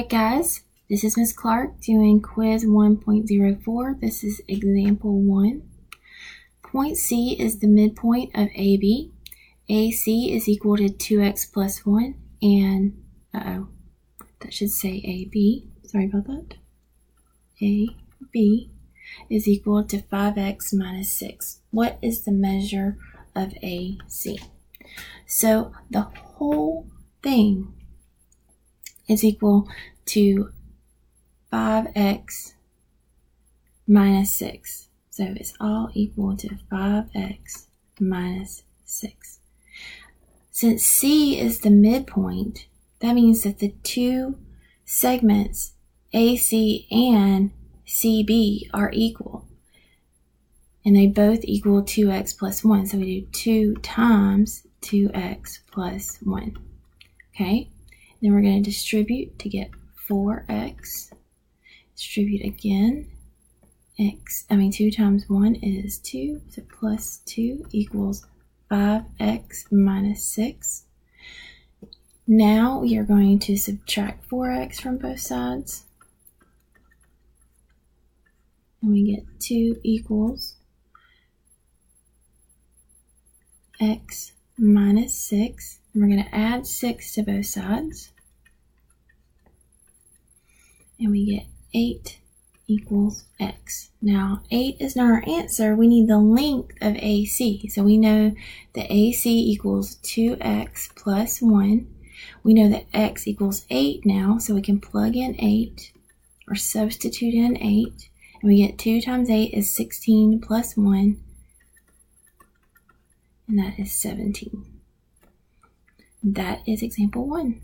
Alright guys, this is Ms. Clark doing quiz 1.04. This is example 1. Point C is the midpoint of AB. AC is equal to 2x plus 1 and, that should say AB, sorry about that. AB is equal to 5x minus 6. What is the measure of AC? So the whole thing is equal to 5x minus 6. So it's all equal to 5x minus 6. Since C is the midpoint, that means that the two segments AC and CB are equal. And they both equal 2x plus 1. So we do 2 times 2x plus 1. Okay? Then we're going to distribute to get 4x. Distribute again. 2 times 1 is 2. So plus 2 equals 5x minus 6. Now you're going to subtract 4x from both sides. And we get 2 equals x minus 6. And we're going to add 6 to both sides. And we get 8 equals x. Now, 8 is not our answer. We need the length of AC. So we know that AC equals 2x plus 1. We know that x equals 8 now, so we can plug in 8 or substitute in 8. And we get 2 times 8 is 16 plus 1. And that is 17. That is example 1.